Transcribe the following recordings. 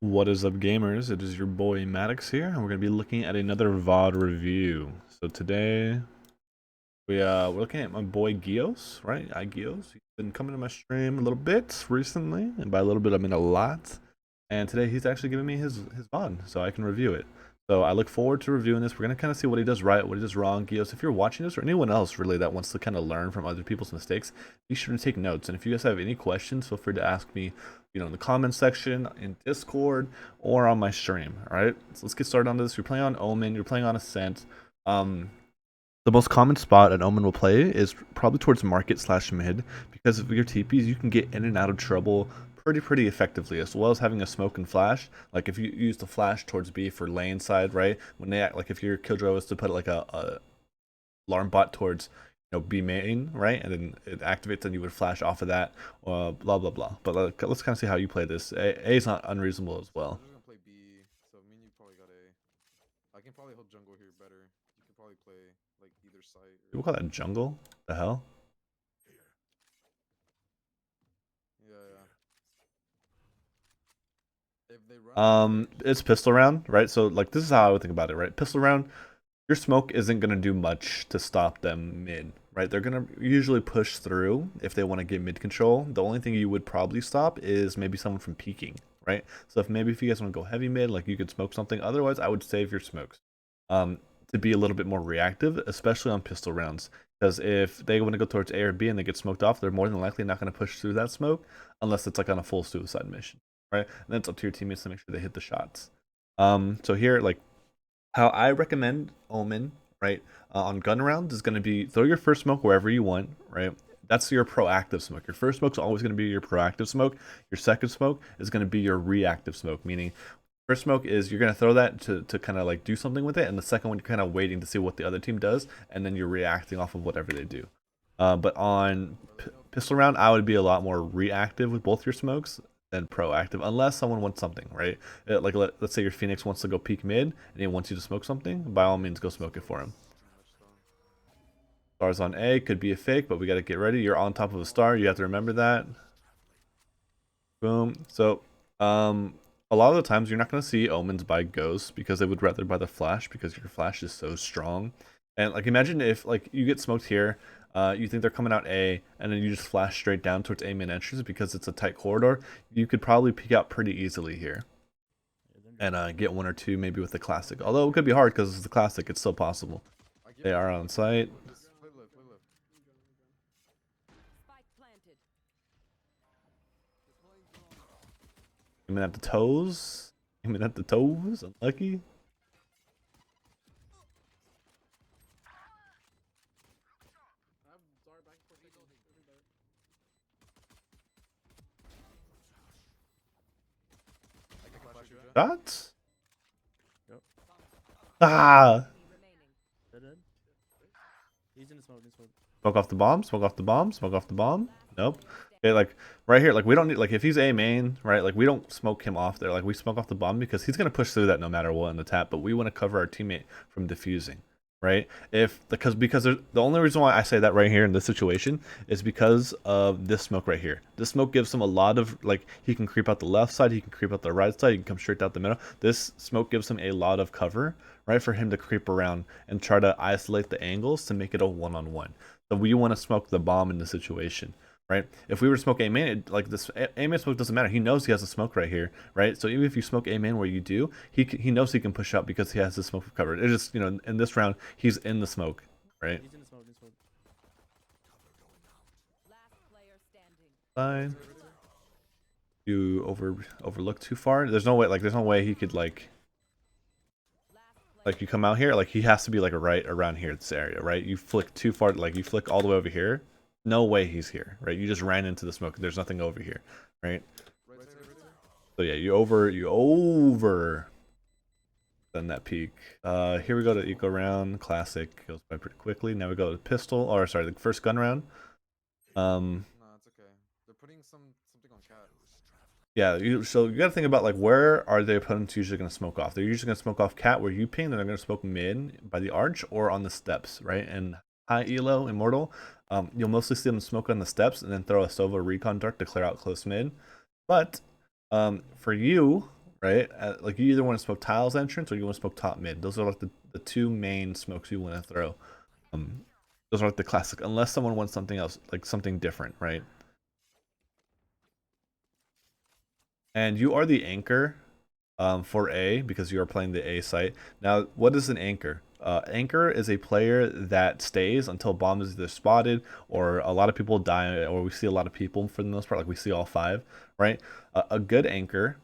What is up, gamers? It is your boy Maddox here, and we're gonna be looking at another VoD review. So today we're looking at my boy iGheos, right? iGheos. He's been coming to my stream a little bit recently, and by a little bit I mean a lot. And today he's actually giving me his VoD, so I can review it. So I look forward to reviewing this. We're gonna kind of see what he does right, what he does wrong. IGheos, if you're watching this, or anyone else really that wants to kind of learn from other people's mistakes, be sure to take notes. And if you guys have any questions, feel free to ask me, in the comment section, in Discord, or on my stream. All right, so let's get started on this. You're playing on Omen. You're playing on Ascent. The most common spot an Omen will play is probably towards market / mid, because of your TPs you can get in and out of trouble pretty effectively, as well as having a smoke and flash. Like if you use the flash towards B for lane side, right? When they act, like if your killjoy was to put like a alarm bot towards B main, right, and then it activates and you would flash off of that, blah blah blah. But let's kind of see how you play this. A is not unreasonable as well. I'm just gonna play B, so me and you probably got A. I can probably hold jungle here better. You can probably play like either side. People call that jungle? The hell? Yeah. If they run It's pistol round, right? So like this is how I would think about it, right? Pistol round, your smoke isn't gonna do much to stop them mid, right? They're gonna usually push through if they want to get mid control. The only thing you would probably stop is maybe someone from peeking, right? So if you guys want to go heavy mid, like you could smoke something. Otherwise, I would save your smokes to be a little bit more reactive, especially on pistol rounds. Because if they want to go towards A or B and they get smoked off, they're more than likely not going to push through that smoke unless it's like on a full suicide mission, right? And then it's up to your teammates to make sure they hit the shots. So here, like how I recommend Omen, right, on gun rounds is going to be throw your first smoke wherever you want, right? That's your proactive smoke. Your first smoke is always going to be your proactive smoke. Your second smoke is going to be your reactive smoke, meaning first smoke is you're going to throw that to kind of like do something with it, and the second one you're kind of waiting to see what the other team does, and then you're reacting off of whatever they do. But on pistol round, I would be a lot more reactive with both your smokes than proactive, unless someone wants something, right? Like let's say your Phoenix wants to go peek mid and he wants you to smoke something. By all means, go smoke it for him. Stars on A could be a fake, but we got to get ready. You're on top of a star. You have to remember that. Boom. So, a lot of the times you're not going to see Omens buy Ghosts because they would rather buy the Flash because your Flash is so strong. And like imagine if like you get smoked here, you think they're coming out A, and then you just flash straight down towards A main entrance because it's a tight corridor. You could probably peek out pretty easily here and get one or two maybe with the classic. Although it could be hard because it's the classic, it's still possible. They are on site. Aiming at the toes. Aiming at the toes. Unlucky. Shots? Yep. Ah! He's in the smoke, Smoke off the bomb, smoke off the bomb, smoke off the bomb. Nope. Okay, like right here, like we don't need, like if he's A main, right, like we don't smoke him off there. Like we smoke off the bomb because he's gonna push through that no matter what in the tap, but we want to cover our teammate from defusing, right? Because the only reason why I say that right here in this situation is because of this smoke right here. This smoke gives him a lot of, like, he can creep out the left side, he can creep out the right side, he can come straight out the middle. This smoke gives him a lot of cover, right, for him to creep around and try to isolate the angles to make it a one-on-one. So we want to smoke the bomb in this situation, right? If we were to smoke A main, like this A main smoke doesn't matter. He knows he has a smoke right here, right? So even if you smoke A main where you do, he knows he can push up because he has the smoke covered. It's just, in this round, he's in the smoke, right? He's in the smoke, Fine. You overlook too far. There's no way he could like you come out here, like he has to be like right around here, this area, right? You flick too far, like you flick all the way over here, no way he's here, right? You just ran into the smoke. There's nothing over here, right? So yeah, you over then that peak. Here we go to eco round. Classic goes by pretty quickly. Now we go to pistol, or sorry, the first gun round. No, it's okay. They're putting something on cat. Yeah, so you gotta think about like where are the opponents usually gonna smoke off? They're usually gonna smoke off cat where you ping, then they're gonna smoke mid by the arch or on the steps, right? And high elo immortal, you'll mostly see them smoke on the steps and then throw a Sova recon dart to clear out close mid. But for you, right? Like you either want to smoke tiles entrance or you want to smoke top mid. Those are like the two main smokes you want to throw. Those are like the classic, unless someone wants something else, like something different, right? And you are the anchor for A because you are playing the A site. Now, what is an anchor? Anchor is a player that stays until bomb is either spotted or a lot of people die, or we see a lot of people for the most part, like we see all five, right? A good anchor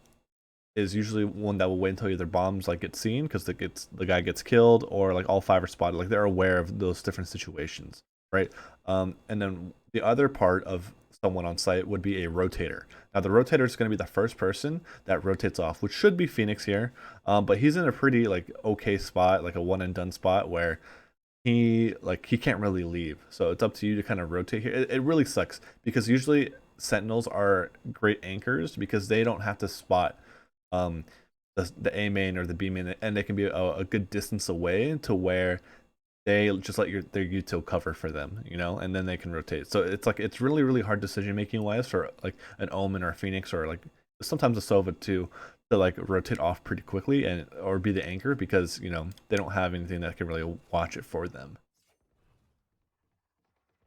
is usually one that will wait until either bombs like get seen because the guy gets killed, or like all five are spotted, like they're aware of those different situations, right? And then the other part of someone on site would be a rotator. Now the rotator is going to be the first person that rotates off, which should be Phoenix here, but he's in a pretty like okay spot, like a one and done spot where he can't really leave. So it's up to you to kind of rotate here. It really sucks because usually sentinels are great anchors because they don't have to spot um the A main or the B main, and they can be a good distance away to where they just let their util cover for them, you know, and then they can rotate. So it's like it's really hard decision making wise for like an Omen or a Phoenix or like sometimes a Sova too, to like rotate off pretty quickly and or be the anchor because you know they don't have anything that can really watch it for them.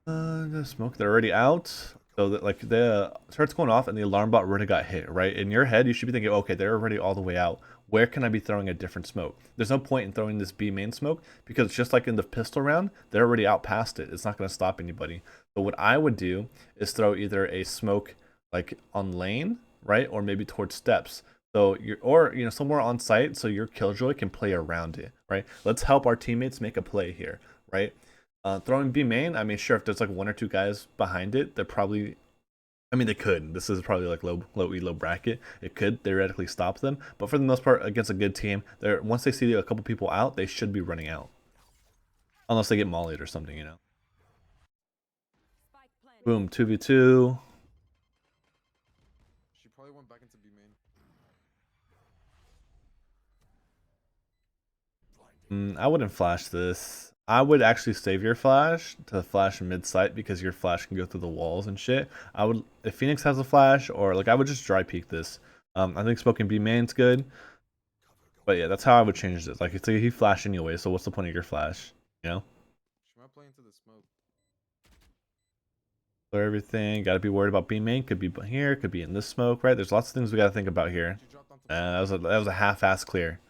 The smoke, they're already out. So that like the starts going off and the alarm bot already got hit, right? In your head, you should be thinking, okay, they're already all the way out. Where can I be throwing a different smoke? There's no point in throwing this B main smoke because just like in the pistol round, they're already out past it. It's not going to stop anybody. But what I would do is throw either a smoke like on lane, right? Or maybe towards steps. So you're, or you know, somewhere on site so your killjoy can play around it, right? Let's help our teammates make a play here, right? Throwing B main, I mean, sure, if there's like one or two guys behind it, they're probably, I mean, they could. This is probably like low E, low bracket. It could theoretically stop them, but for the most part, against a good team, they're once they see a couple people out, they should be running out, unless they get mollied or something, you know. Boom, 2v2. She probably went back into B main. I wouldn't flash this. I would actually save your flash to flash mid-site because your flash can go through the walls and shit. I would, if Phoenix has a flash, or like I would just dry peek this. I think smoking B main's good, but yeah, that's how I would change this. Like it's like he flashed anyway, so what's the point of your flash? You know, She might play into the smoke. clear everything. Got to be worried about B main. Could be here, could be in this smoke, right? There's lots of things we got to think about here. She dropped onto That was a half-ass clear.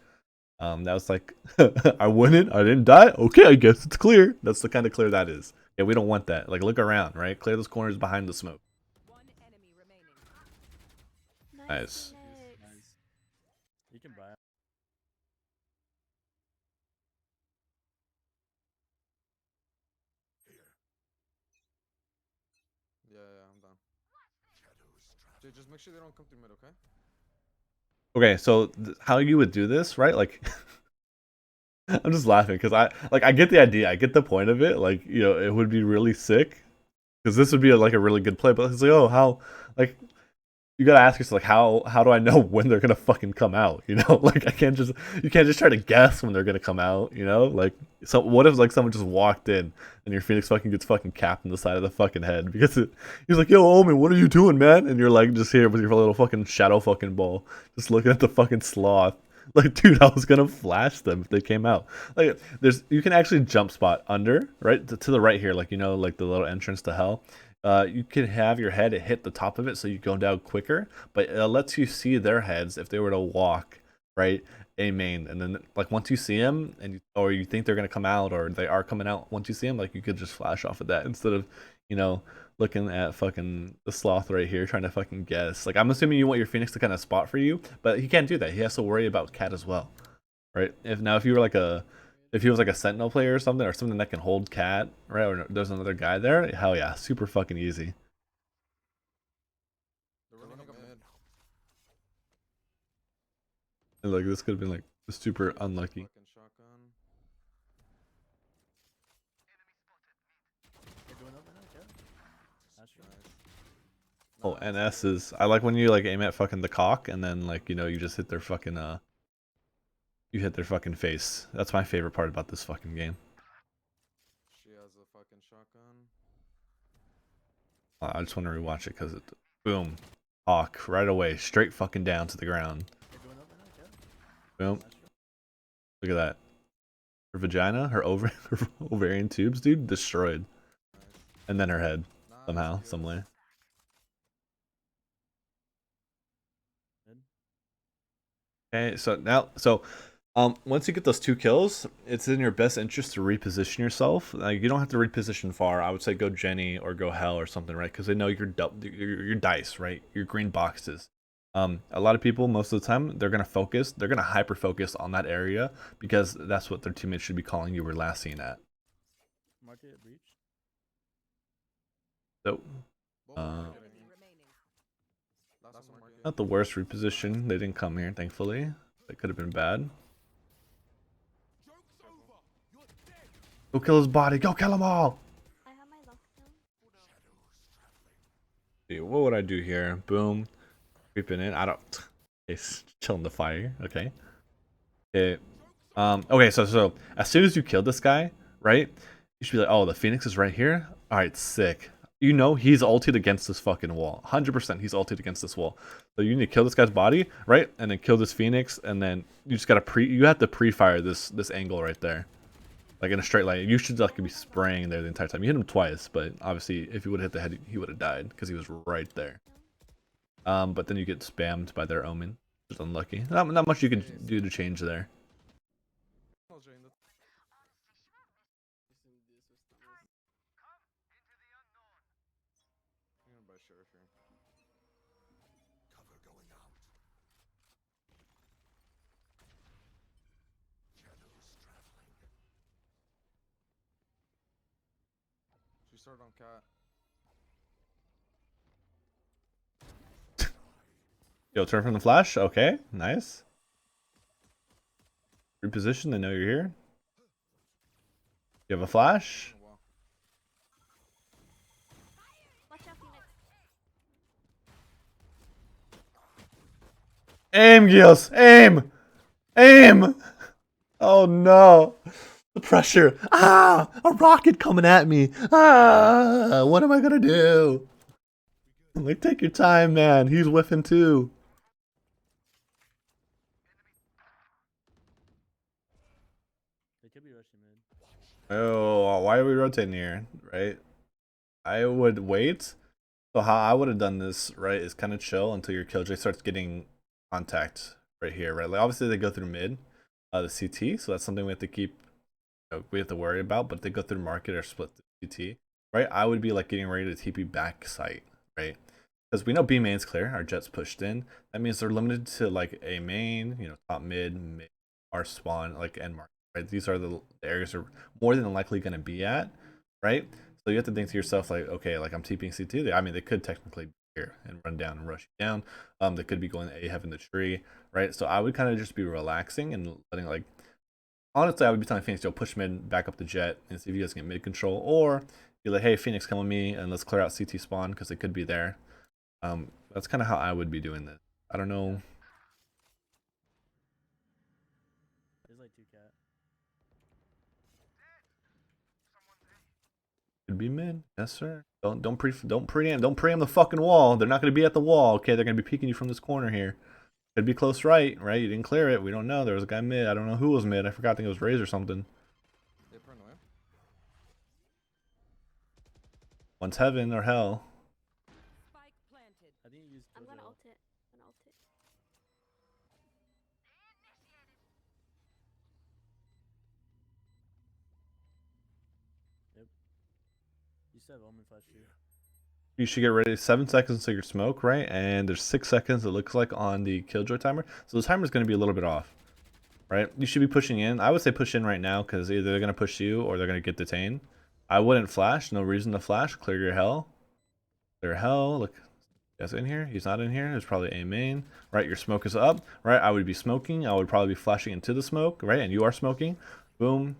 That was like, I didn't die. Okay, I guess it's clear. That's the kind of clear that is. Yeah, we don't want that. Like, look around, right? Clear those corners behind the smoke. One enemy remaining. Nice. Nice. You can buy it. Yeah, I'm done. Jay, just make sure they don't come through mid, okay? Okay, so how you would do this, right? Like, I'm just laughing because I get the idea. I get the point of it. Like, you know, it would be really sick because this would be like a really good play. But it's like, oh, how, like, you gotta ask yourself, like, how do I know when they're gonna fucking come out? You know, like you can't just try to guess when they're gonna come out. You know, like, so what if like someone just walked in and your Phoenix fucking gets fucking capped in the side of the fucking head because he's like, yo, Omen, what are you doing, man? And you're like just here with your little fucking shadow fucking ball, just looking at the fucking sloth. Like, dude, I was gonna flash them if they came out. Like, you can actually jump spot under, right to the right here, like you know, like the little entrance to hell. You can have your head hit the top of it so you go down quicker, but it lets you see their heads if they were to walk, right? A main, and then like once you see them, or you think they're gonna come out, or they are coming out, once you see them, like you could just flash off of that instead of, you know, looking at fucking the sloth right here trying to fucking guess. Like I'm assuming you want your Phoenix to kind of spot for you, but he can't do that. He has to worry about Cat as well, right? If you were like if he was like a sentinel player or something that can hold Cat, right? Or there's another guy there, hell yeah, super fucking easy. They're running up mid. And like this could have been like super unlucky. Fucking shotgun. They're going over now, yeah. That's true. Nice. Oh, NS is, I like when you like aim at fucking the cock and then like, you know, you just hit their fucking you hit their fucking face. That's my favorite part about this fucking game. She has a fucking shotgun. I just want to rewatch it because it, boom, hawk right away, straight fucking down to the ground. They're going over Boom. Look at that. Her vagina, her her ovarian tubes, dude, destroyed. Nice. And then her head, Nice, somehow, Geos. some way. Mid. Okay, so now, once you get those 2 kills, it's in your best interest to reposition yourself. Like, you don't have to reposition far. I would say go Jenny or go Hell or something, right? Because they know your dice, right? Your green boxes. A lot of people, most of the time, they're gonna focus. They're gonna hyper focus on that area because that's what their teammates should be calling you were last seen at. Market breach. So, Both Uh, market, I Enemy mean. remaining. Last one market. not the worst reposition. They didn't come here, thankfully. That could have been bad. Go kill his body. Go kill them all. I have my lockdown. See, what would I do here? Boom. Creeping in. I don't. It's chilling the fire. Okay. Okay. Okay. So as soon as you killed this guy, right? You should be like, oh, the Phoenix is right here. All right, sick. You know he's ulted against this fucking wall. 100% he's ulted against this wall. So you need to kill this guy's body, right? And then kill this Phoenix, and then you just gotta you have to pre-fire this angle right there. Like in a straight line. You should like be spraying there the entire time. You hit him twice, but obviously if you would have hit the head, he would have died because he was right there. But then you get spammed by their Omen. Just unlucky. Not much you can do to change there. No, Jane, that's- I'm gonna buy Sheriff here. She started on cat. Yo, turn from the flash. Okay, nice. Reposition. They know you're here. You have a flash. Oh, wow. Watch out, Phoenix. Aim, iGheos! Aim! Aim! Oh no! The pressure! Ah! A rocket coming at me! Ah! What am I gonna do? Like, take your time, man. He's whiffing too. They could be rushing mid. Oh, why are we rotating here? Right? I would wait. So how I would have done this, right, is kind of chill until your killjoy starts getting contact right here, right? Like obviously they go through mid, the CT, so that's something we have to keep, we have to worry about. But if they go through market or split the CT, right? I would be like getting ready to TP back site, right? Because we know B main's clear, our jet's pushed in. That means they're limited to like A main, you know, top mid, our spawn, like end market, right? These are the areas are more than likely going to be at, right? So you have to think to yourself like, okay, like I'm TPing CT. I mean, they could technically be here and run down and rush you down. They could be going A having the tree, right? So I would kind of just be relaxing and letting like, honestly, I would be telling Phoenix, yo, push mid, back up the jet, and see if you guys get mid control, or be like, hey, Phoenix, come with me and let's clear out CT spawn because they could be there. That's kind of how I would be doing this. I don't know. There's like 2 cat. Could be mid, yes sir. Don't preempt the fucking wall. They're not gonna be at the wall. Okay, they're gonna be peeking you from this corner here. Could be close right? You didn't clear it. We don't know. There was a guy mid. I don't know who was mid. I forgot. I think it was Raze or something. They paranoia. One's heaven or hell. Spike planted. I think you used I'm gonna Killjoy. ult it. I'm gonna ult it. You still have Omen flash too. You should get ready. 7 seconds until your smoke, right? And there's 6 seconds. It looks like on the killjoy timer. So the timer's gonna be a little bit off, right? You should be pushing in. I would say push in right now because either they're gonna push you or they're gonna get detained. I wouldn't flash. No reason to flash. Clear your hell. Clear hell. Look. Guys in here? He's not in here. There's probably a main. Right, your smoke is up. Right, I would be smoking. I would probably be flashing into the smoke. Right, and you are smoking. Boom.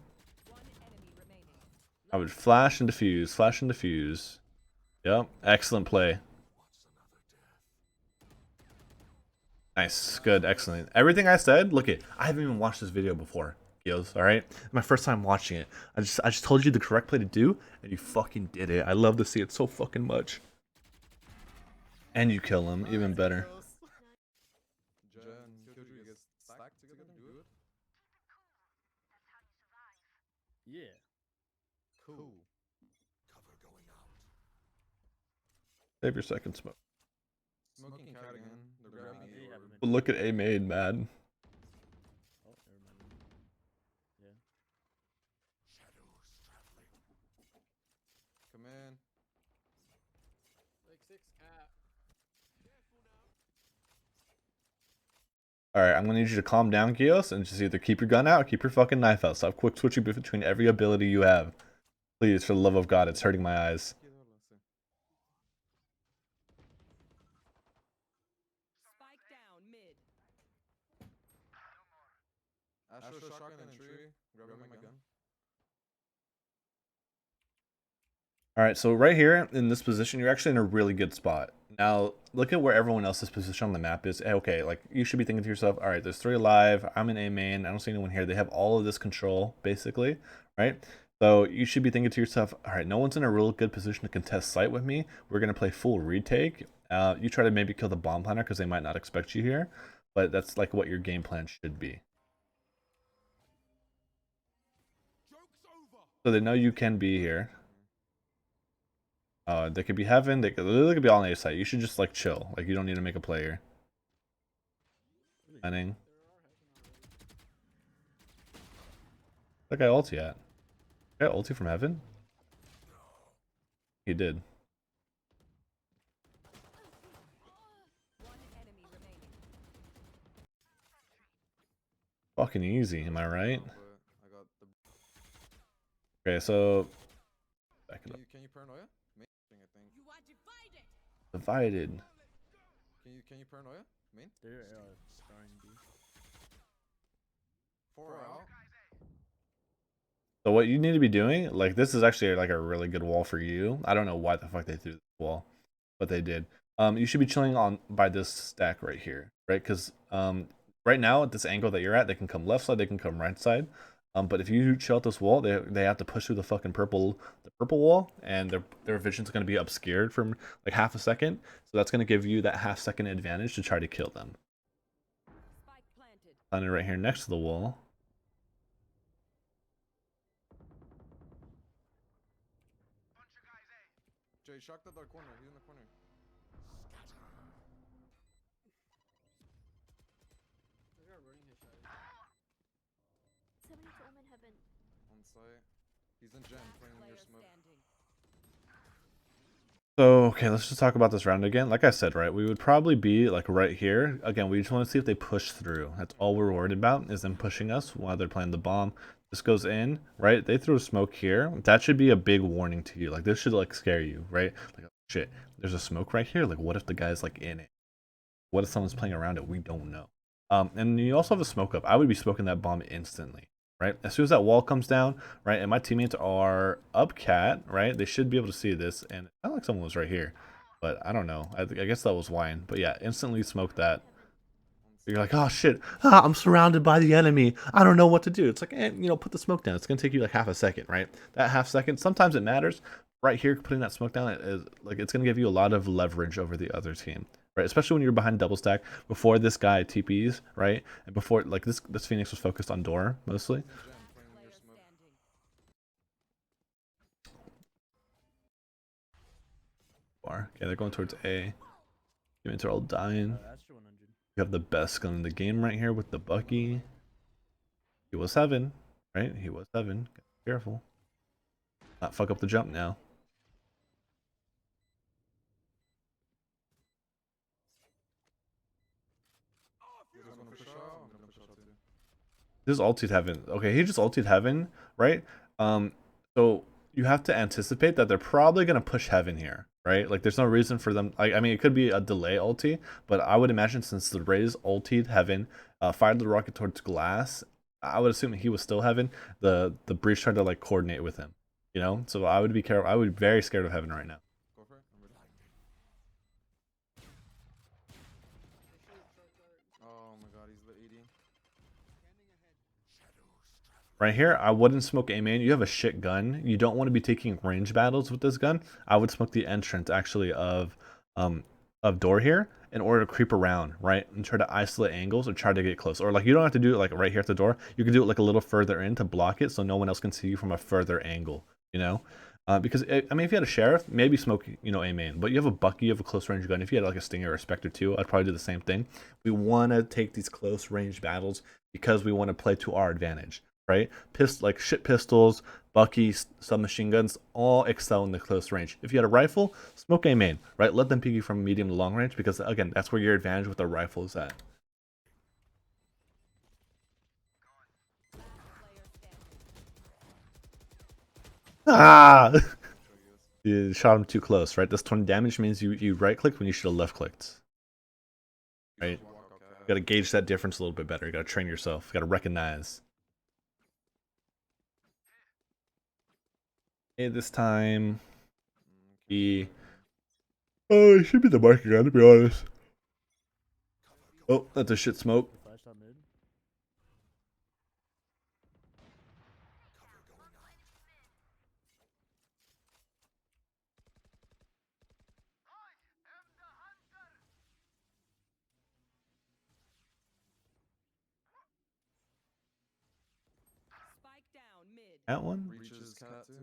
One enemy remaining. I would flash and defuse. Flash and defuse. Yep. Excellent play. Nice. Good. Excellent. Everything I said, look it. I haven't even watched this video before, iGheos, alright? My first time watching it. I just told you the correct play to do, and you fucking did it. I love to see it so fucking much. And you kill him, even better. Jen, Killjoy, you guys stacked together? Cool. Save your second smoke. Smoking cat again. They're grabbing Yeah, A yeah, orb. mid. But look at A made mad. Oh, never mind. Yeah. Come in. Like 6 cat. Alright, I'm gonna need you to calm down, Gios, and just either keep your gun out or keep your fucking knife out. Stop quick switching between every ability you have. Please, for the love of God, it's hurting my eyes. Spike down mid. Astro shotgun and tree. Grabbing my gun. Alright, so right here in this position, you're actually in a really good spot. Now, look at where everyone else's position on the map is. Okay, like, you should be thinking to yourself, alright, there's 3 alive, I'm in A main, I don't see anyone here. They have all of this control, basically, right? So you should be thinking to yourself, alright, no one's in a real good position to contest site with me. We're going to play full retake. You try to maybe kill the bomb planner because they might not expect you here, but that's like what your game plan should be. So they know you can be here. They could be heaven. They could be all on A site. You should just like chill. Like you don't need to make a player. Planning. That guy ulti at? That guy ulti from heaven? He did. One enemy remaining. Fucking easy, am I right? But I got the. Okay, so back it up. Can you paranoia? Main thing, I think. You are divided. Divided. Can you paranoia? Main? They're starring B. 4 out. So what you need to be doing, like this is actually like a really good wall for you. I don't know why the fuck they threw this wall, but they did. You should be chilling on by this stack right here, right? Because right now at this angle that you're at, they can come left side, they can come right side. But if you chill at this wall, they have to push through the fucking purple wall, and their vision's gonna be obscured for like half a second. So that's gonna give you that half-second advantage to try to kill them. Spike planted. Planted right here next to the wall. Jay, shock that dark corner. He's in the corner. 70 to Omen heaven. On site. He's in gen, Last playing in your player smoke. standing. So, okay, let's just talk about this round again. Like I said, right, we would probably be like right here. Again, we just want to see if they push through. That's all we're worried about, is them pushing us while they're playing the bomb. This goes in, right? They threw a smoke here. That should be a big warning to you. Like, this should like scare you, right? Like, oh, shit, there's a smoke right here. Like, what if the guy's like in it? What if someone's playing around it? We don't know. And you also have a smoke up. I would be smoking that bomb instantly. Right, as soon as that wall comes down, right, and my teammates are up cat, right, they should be able to see this, and I like someone was right here, but I don't know, I guess that was wine, but yeah, instantly smoke that. You're like, oh shit, I'm surrounded by the enemy, I don't know what to do. It's like, you know, put the smoke down. It's gonna take you like half a second, right? That half second, sometimes it matters. Right here, putting that smoke down is like, it's gonna give you a lot of leverage over the other team. Right, especially when you're behind double stack before this guy TPs, right? And before, like, this Phoenix was focused on door mostly. Gen, playing in your Player smoke. standing. Okay, they're going towards A. Teammates are all dying. Astro 100. You have the best gun in the game right here with the Bucky. He was heaven, right? He was heaven. Careful. Not fuck up the jump now. You guys wanna push out? I'm gonna push out too. This is ultied heaven. Okay, he just ultied heaven, right? So you have to anticipate that they're probably gonna push heaven here, right? Like there's no reason for them. I mean, it could be a delay ulti, but I would imagine since the Raze ultied heaven, fired the rocket towards glass, I would assume he was still heaven. The breach tried to like coordinate with him, you know. So I would be careful. I would be very scared of heaven right now. Go for it. I'm ready. Oh my god, he's the 80. Right here, I wouldn't smoke A main. You have a shit gun. You don't want to be taking range battles with this gun. I would smoke the entrance actually of door here in order to creep around, right? And try to isolate angles or try to get close. Or like you don't have to do it like right here at the door. You can do it like a little further in to block it so no one else can see you from a further angle. you know. Because I mean, if you had a sheriff, maybe smoke, you know, a main. But you have a Bucky, you have a close range gun. If you had like a Stinger or a Spectre too, I'd probably do the same thing. We want to take these close range battles because we want to play to our advantage, right? Like shit pistols, Bucky, submachine guns, all excel in the close range. If you had a rifle, smoke a main, right? Let them peek you from medium to long range because again, that's where your advantage with the rifle is at. Ah! You shot him too close, right? This 20 damage means you right clicked when you should have left clicked. Right? You gotta gauge that difference a little bit better. You gotta train yourself. You gotta recognize. Okay, this time he oh, it should be the marking gun to be honest. Oh, that's a shit smoke. The flash out mid. Spike down mid. That one? Reaches cat too.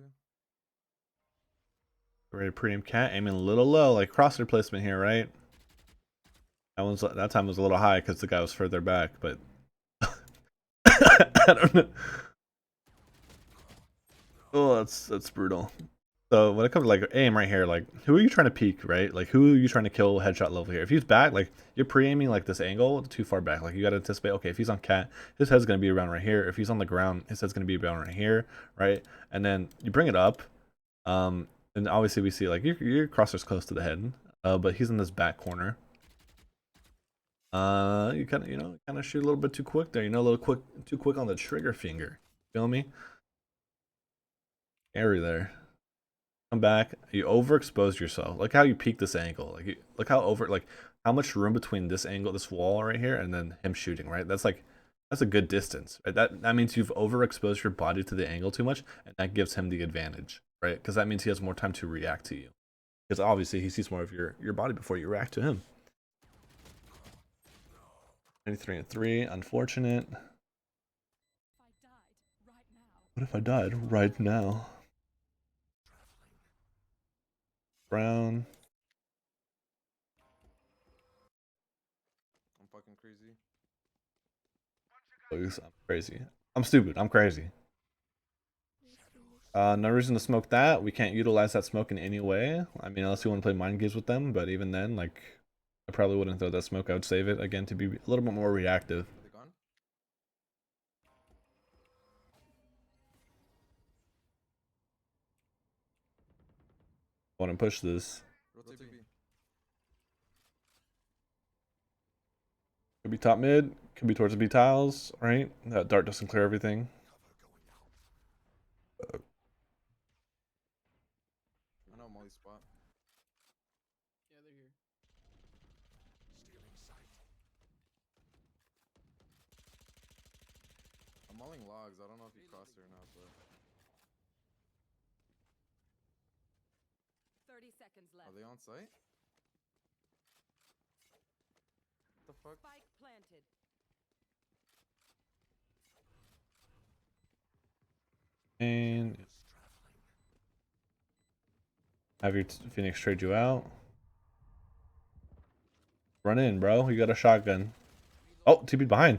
Ready to pre-aim cat, aiming a little low, like crosshair placement here, right? That time was a little high because the guy was further back, but I don't know. Oh, that's brutal. So when it comes to like aim right here, like who are you trying to peek, right? Like who are you trying to kill headshot level here? If he's back, like you're pre-aiming like this angle too far back. Like you gotta anticipate, okay, if he's on cat, his head's gonna be around right here. If he's on the ground, his head's gonna be around right here, right? And then you bring it up, and obviously we see like your crosser's close to the head, but he's in this back corner. You kind of shoot a little bit too quick there. You know, a little too quick on the trigger finger. Feel me? Scary there. Come back. You overexposed yourself. Look how you peak this angle. Like, look how much room between this angle, this wall right here, and then him shooting. Right. That's a good distance. Right? That means you've overexposed your body to the angle too much, and that gives him the advantage. Right? Because that means he has more time to react to you. Because obviously he sees more of your body before you react to him. 93 and 3, unfortunate. What if I died right now? Brown. I'm fucking crazy. I'm crazy. I'm stupid. I'm crazy. No reason to smoke that. We can't utilize that smoke in any way. I mean, unless you want to play mind games with them, but even then, like, I probably wouldn't throw that smoke. I would save it again to be a little bit more reactive. Are they gone? I want to push this. Rotate B. Could be top mid. Could be towards the B tiles, right? That dart doesn't clear everything. I know Molly's spot. Yeah, they're here. I'm mulling logs. I don't know if he crossed or not, but 30 seconds left. are they on site? What the fuck? Spike planted. And have your Phoenix trade you out. Run in, bro. You got a shotgun. Oh, TP behind.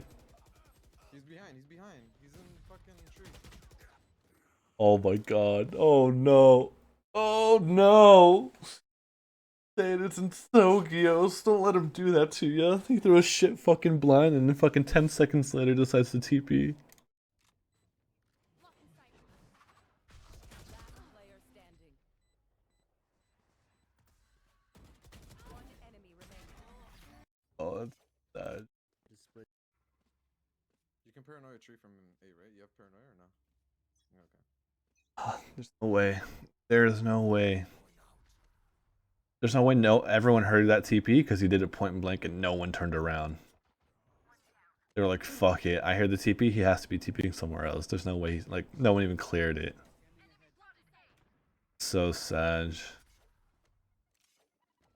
He's behind. He's behind. He's in fucking tree. Oh my god. Oh no. Oh no. Dude, it's in iGheos. Don't let him do that to you. He threw a shit fucking blind and then fucking 10 seconds later decides to TP. Last player standing. One enemy remaining. Oh, that's sad. Just split. You can paranoia tree from A, right? You have paranoia or no? Okay. There's no way. There's no way. There's no way everyone heard that TP because he did it point blank and no one turned around. They were like, fuck it. I heard the TP, he has to be TPing somewhere else. There's no way, like, no one even cleared it. So sad.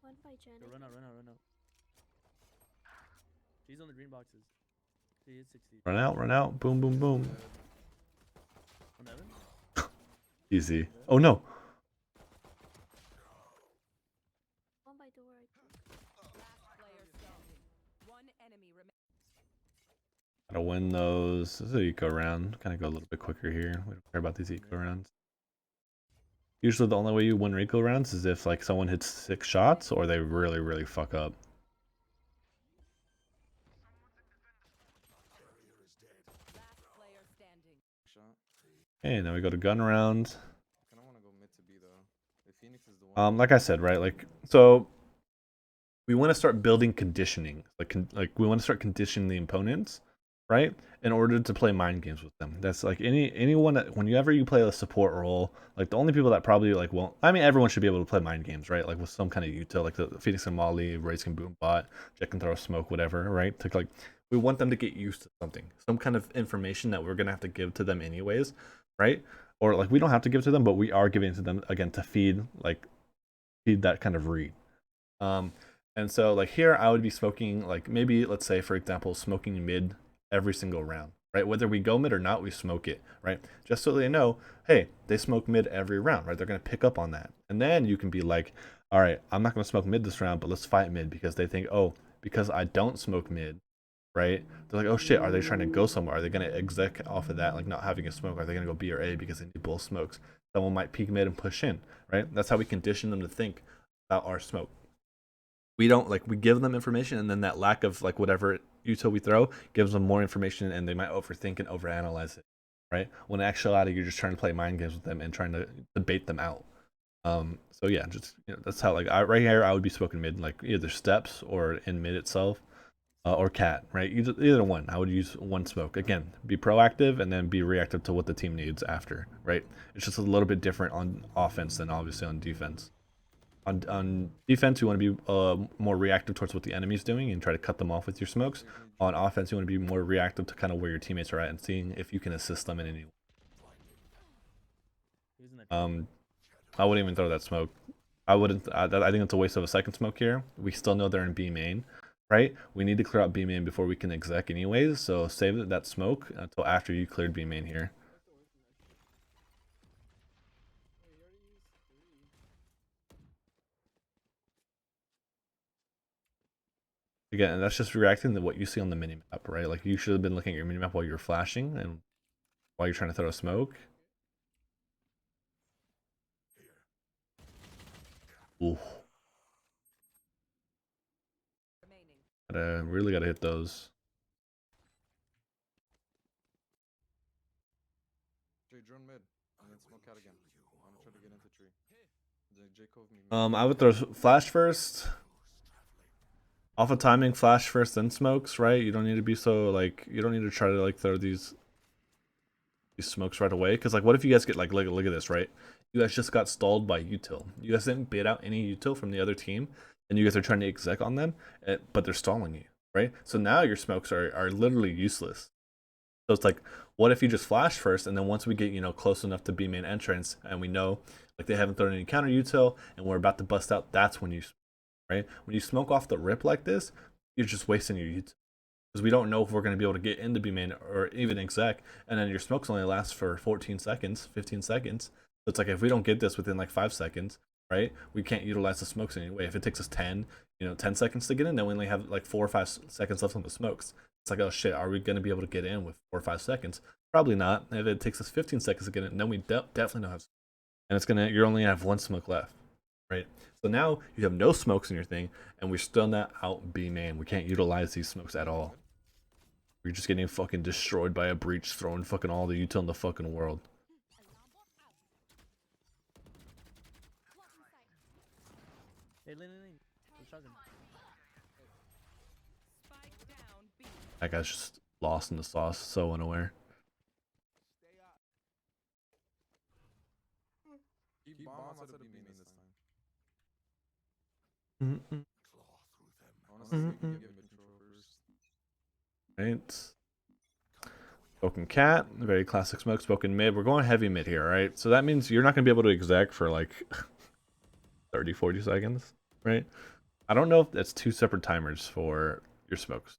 One by Janet. Go run out, run out, run out. She's on the green boxes. She is 60. Run out, run out. Boom, boom, boom. On Evan? Easy. Oh no. One by door, I think. Last player standing. One enemy remaining. Gotta win those. This is an eco round. Kind of go a little bit quicker here. We don't care about these eco rounds. Usually the only way you win eco rounds is if like someone hits 6 shots or they really fuck up. Last player standing. Shot. Okay, now we go to gun round. I kind of want to go mid to B though. If Phoenix is the one. Like I said, right? Like so, we want to start building conditioning. Like we want to start conditioning the opponents, right? In order to play mind games with them. That's like anyone that whenever you play a support role, like the only people that probably like won't. I mean, everyone should be able to play mind games, right? Like with some kind of util, like the Phoenix and Molly, Raze can boom bot, Jet can throw a smoke, whatever, right? To like we want them to get used to something, some kind of information that we're gonna have to give to them anyways, right? Or like we don't have to give to them, but we are giving it to them again to feed that kind of read. And so like here I would be smoking like maybe let's say for example smoking mid every single round, right? Whether we go mid or not, we smoke it, right? Just so they know, hey, they smoke mid every round, right? They're gonna pick up on that, and then you can be like, all right, I'm not gonna smoke mid this round, but let's fight mid because they think, oh, because I don't smoke mid, right? They're like, oh shit, are they trying to go somewhere? Are they gonna exec off of that, like not having a smoke? Are they gonna go B or A because they need both smokes? Someone might peek mid and push in, right? That's how we condition them to think about our smoke. We don't like we give them information and then that lack of like whatever util we throw gives them more information and they might overthink and overanalyze it, right? When in actuality you're just trying to play mind games with them and trying to debate them out. So yeah, just that's how like right here I would be smoking mid like either steps or in mid itself, or cat, right? Either one. I would use one smoke. Again, be proactive and then be reactive to what the team needs after, right? It's just a little bit different on offense than obviously on defense. On defense, you want to be more reactive towards what the enemy's doing and try to cut them off with your smokes. On offense, you want to be more reactive to kind of where your teammates are at and seeing if you can assist them in any way. I wouldn't even throw that smoke. I wouldn't. I think it's a waste of a second smoke here. We still know they're in B main, right? We need to clear out B main before we can exec anyways. So save that smoke until after you cleared B main here. Again, and that's just reacting to what you see on the minimap, right? Like you should have been looking at your minimap while you're flashing and while you're trying to throw a smoke. Ooh. Remaining. Really gotta hit those. Jay, drone mid. And then smoke out again. I'm gonna try to get into tree. Jay Cove me. Mid. I would throw flash first. Off of timing, flash first, then smokes, right? You don't need to be so like you don't need to try to like throw these smokes right away. Cause like what if you guys get like look at this, right? You guys just got stalled by util. You guys didn't bait out any util from the other team, and you guys are trying to exec on them, but they're stalling you, right? So now your smokes are literally useless. So it's like, what if you just flash first, and then once we get close enough to B main entrance, and we know like they haven't thrown any counter util, and we're about to bust out, that's when you, right? When you smoke off the rip like this, you're just wasting your util. Because we don't know if we're going to be able to get into B main or even exec, and then your smokes only last for 14 seconds, 15 seconds. So it's like if we don't get this within like 5 seconds, right? We can't utilize the smokes anyway. If it takes us 10 seconds to get in, then we only have like 4 or 5 seconds left on the smokes. It's like, oh shit, are we going to be able to get in with 4 or 5 seconds? Probably not. If it takes us 15 seconds to get in, then we definitely don't have. And you're only have 1 smoke left, right? So now you have no smokes in your thing, and we're still not out B main. We can't utilize these smokes at all. We're just getting fucking destroyed by a breach, throwing fucking all the util in the fucking world. Hey, lean. Shotgun. Spike down B. That guy's just lost in the sauce, so unaware. Keep bomb outside of B main this time. Mm-mm. Honestly, we can get mid control first. Right. Spoken cat, very classic smoke. Spoken mid. We're going heavy mid here, right? So that means you're not going to be able to exec for like 30, 40 seconds, right? I don't know if that's 2 separate timers for your smokes.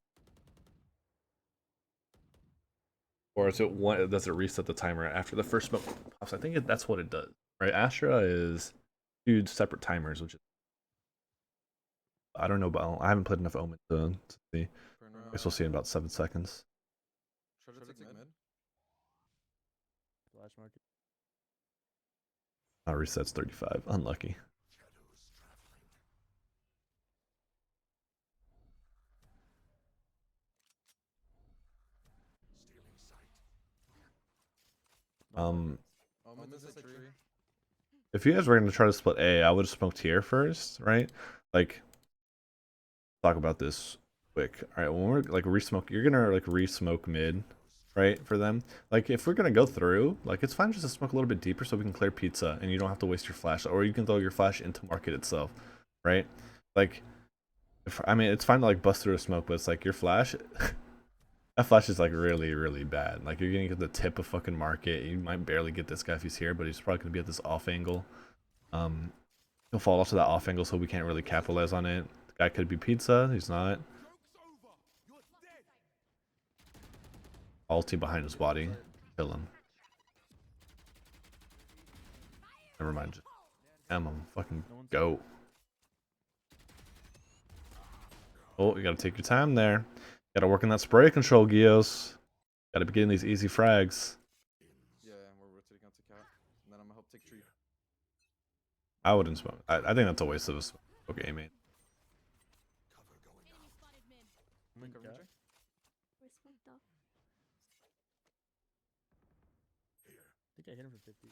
Or is it one? Does it reset the timer after the first smoke pops? I think that's what it does. Right? Astra is 2 separate timers, which is I don't know about. I haven't played enough Omen to see. I guess we'll see in about 7 seconds. Try to take mid. Flash market. Resets 35. Unlucky. Omen's in tree. If you guys were gonna try to split A, I would have smoked here first, right? Like, talk about this quick. All right, when we're like re-smoke, you're gonna like re-smoke mid, right? For them, like if we're gonna go through, like it's fine just to smoke a little bit deeper so we can clear pizza and you don't have to waste your flash, or you can throw your flash into market itself, right? Like, I mean, it's fine to like bust through a smoke, but it's like your flash. That flash is like really, really bad. Like you're gonna get the tip of fucking market. You might barely get this guy if he's here, but he's probably gonna be at this off angle. He'll fall off to that off angle, so we can't really capitalize on it. The guy could be pizza. He's not. Ulti behind his body. Kill him. Never mind. Just damn him. Fucking go. Oh, you gotta take your time there. Gotta work on that spray control, iGheos. Gotta be getting these easy frags. Yeah, we're rotating out to cat. And then I'm gonna help take tree. I wouldn't smoke. I think that's a waste of a smoke. Okay, mate. Cover Cat. check. We're smoked off. I think I hit him for 50.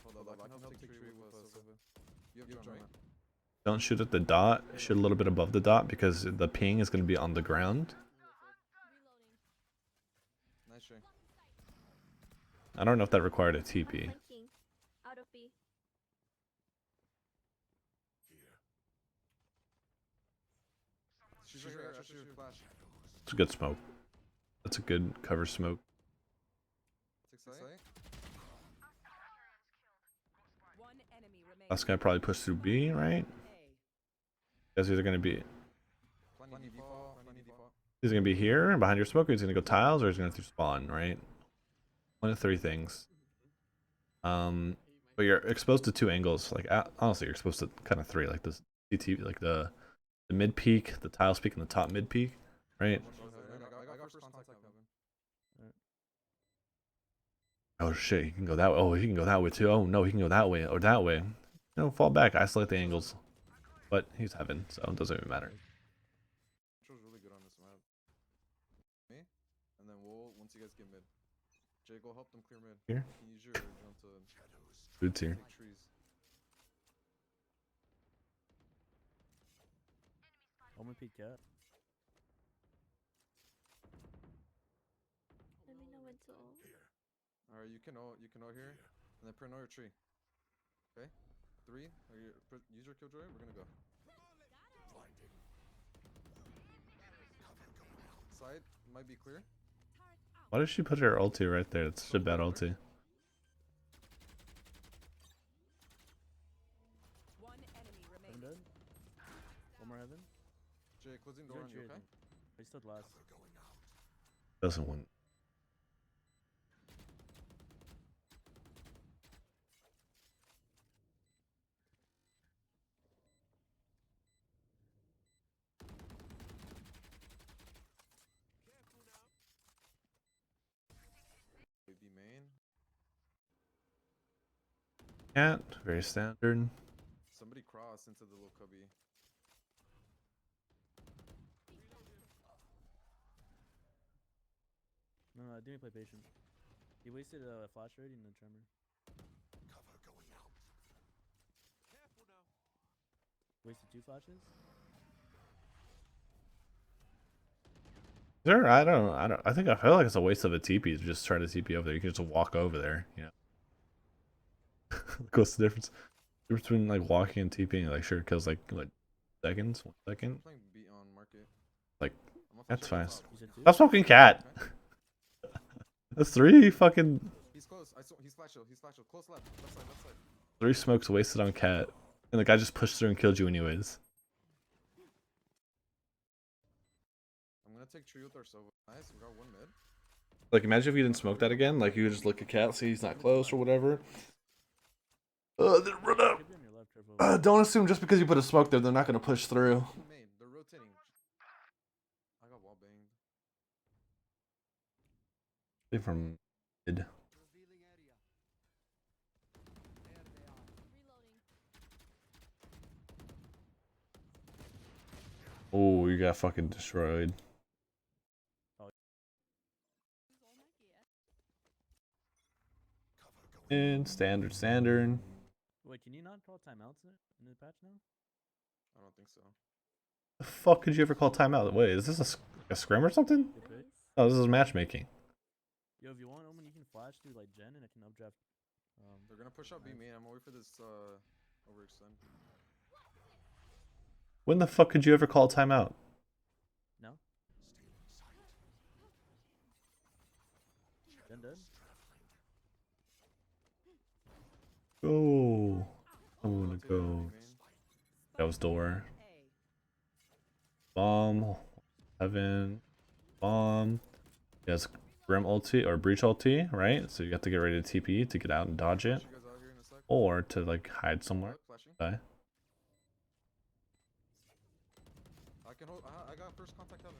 Hold up, I can help take tree with Silva. You have drone, right? Don't shoot at the dot. Shoot a little bit above the dot because the ping is gonna be on the ground. Nice try. I don't know if that required a TP. Flanking. Out of B. She's right here. She's your flash. It's a good smoke. That's a good cover smoke. Take sight. One enemy remaining. Last guy probably pushed through B, right? Guys either gonna be Plenty default. Plenty default. he's gonna be here behind your smoke, or he's gonna go tiles, or he's gonna through spawn, right? One of 3 things. But you're exposed to 2 angles. Like honestly, you're exposed to kind of 3, like this CT, like the mid peak, the tiles peak, and the top mid peak, right? I got first contact, Melvin. Oh shit, he can go that way. Oh, he can go that way too. Oh no, he can go that way or that way. No, fall back, isolate the angles. But he's heaven, so it doesn't even matter. Control's really good on this map. Me, and then we'll once you guys get mid. Jay, go help them clear mid. Here? You can use your drone to Boots here. take trees. Omen peek cat. Let me know when to ult. Alright, you can ult here, and then print your tree. Okay, 3. Use your killjoy. We're gonna go. Side might be clear. Why did she put her ulti right there? It's such a bad ulti. One enemy I'm remaining. dead. One more heaven. Jay, closing He's door gonna on you. tree, I Okay. think. He stood last. Doesn't win. B main. Cat, very standard. Somebody cross into the little cubby. No, didn't play patient. He wasted a flash already and a tremor. Wasted 2 flashes. There, I don't. I think I feel like it's a waste of a TP to just try to TP over there. You can just walk over there, you know. What's the difference? The difference between like walking and TPing, like sure, kills like what seconds, 1 second. I'm playing B on market. Like, I'm gonna flash that's you on fast. top. You said 2? Stop smoking cat. That's 3 fucking He's close. He's flash shield. He's flash shield. Close left. Left side. Left side. 3 smokes wasted on cat, and the guy just pushed through and killed you anyways. I'm gonna gonna take tree with our Sova. Nice, we got one mid. Like, imagine if you didn't smoke that again. Like, you would just look at Cat, see he's not close or whatever. Then run out. Could be on your left, careful. Don't assume just because you put a smoke there, they're not gonna push through. Main, they're rotating. I got wall banged. From mid. Oh, you got fucking destroyed. And standard. Wait, can you not call timeouts in the patch now? I don't think so. The fuck could you ever call timeout? Wait, is this a scrim or something? Good pick. Oh, this is matchmaking. Yo, if you want, Omen, you can flash through like Jen and I can updraft. They're gonna push up B main. I'm gonna wait for this overextend. When the fuck could you ever call timeout? No? Jen dead? Go. I wanna Rotate go. B main. That was door. A. Bomb. Heaven. Bomb. Yes, Grim ulti or Breach ulti, right? So you have to get ready to TP to get out and dodge it. Push you guys out here in a sec. Or to like hide somewhere. Flashing. Okay. I can hold. I got first contact heaven.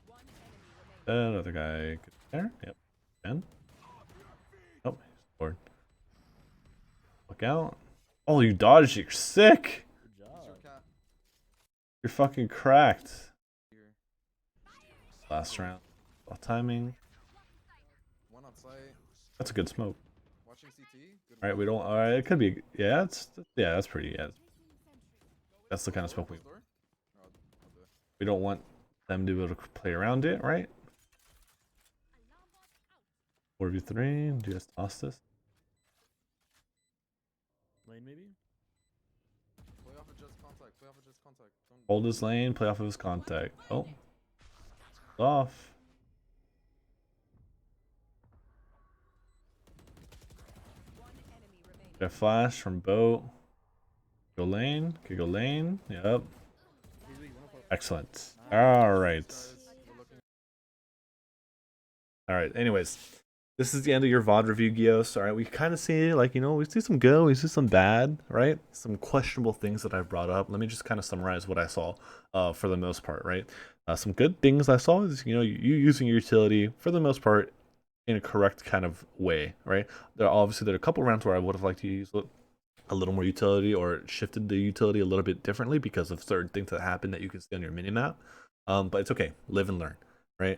One enemy remaining. Another guy there. Yep. 10. Oh, he's bored. Look out. Oh, you dodged. You're sick. Good Use your job. cat You're fucking cracked. here. Last round. Well, timing. One on site. That's a good smoke. Watching CT. Good All right, one. we don't. All right, it could be. Yeah, that's pretty. Yeah, that's the kind of Door, smoke we. close door. Oh, okay. We don't want them to be able to play around it, right? 4v3. Do you guys toss this? Lane maybe? Play off of Jet's contact. Play off of Jet's contact. Don't Hold his lane. Play off of his contact. Oh, off. One enemy remaining. Got flash from boat. Go lane. Could go lane. Yep. He's weak, 104. Excellent. All right. guys. We're looking. All right. Anyways, this is the end of your VoD review, Gios. All right. We kind of see, like, you know, we see some good, we see some bad, right? Some questionable things that I've brought up. Let me just kind of summarize what I saw for the most part, right? Some good things I saw is, you know, you using your utility for the most part in a correct kind of way, right? There are a couple rounds where I would have liked to use a little more utility or shifted the utility a little bit differently because of certain things that happen that you can see on your minimap. But it's okay. Live and learn, right?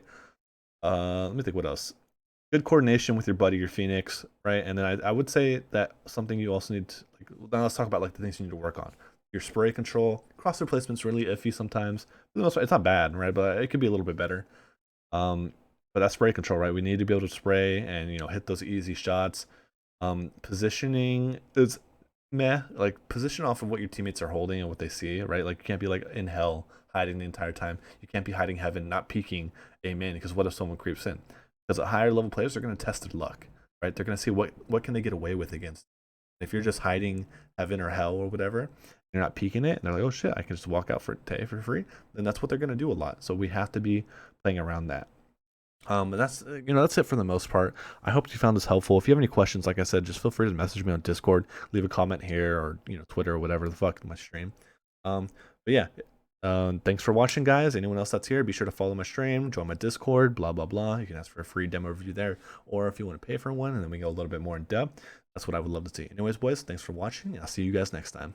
Let me think what else. Good coordination with your buddy, your Phoenix, right? And then I would say that something you also need to, like, now let's talk about like the things you need to work on. Your spray control, crosshair placement's really iffy sometimes. For the most part, it's not bad, right? But it could be a little bit better. But that spray control, right? We need to be able to spray and, you know, hit those easy shots. Positioning is meh. Like, position off of what your teammates are holding and what they see, right? Like, you can't be like in hell hiding the entire time. You can't be hiding heaven, not peeking amen, because what if someone creeps in? Because at higher level players, they're going to test their luck, right? They're going to see what can they get away with against. If you're just hiding heaven or hell or whatever, you're not peeking it, and they're like, oh shit, I can just walk out for free, then that's what they're going to do a lot. So we have to be playing around that. And that's, you know, that's it for the most part. I hope you found this helpful. If you have any questions, like I said, just feel free to message me on Discord, leave a comment here, or, you know, Twitter or whatever the fuck, my stream. But yeah, thanks for watching, guys. Anyone else that's here, be sure to follow my stream, join my Discord, blah blah blah. You can ask for a free demo review there, or if you want to pay for one and then we go a little bit more in depth, that's what I would love to see. Anyways, boys, thanks for watching. I'll see you guys next time.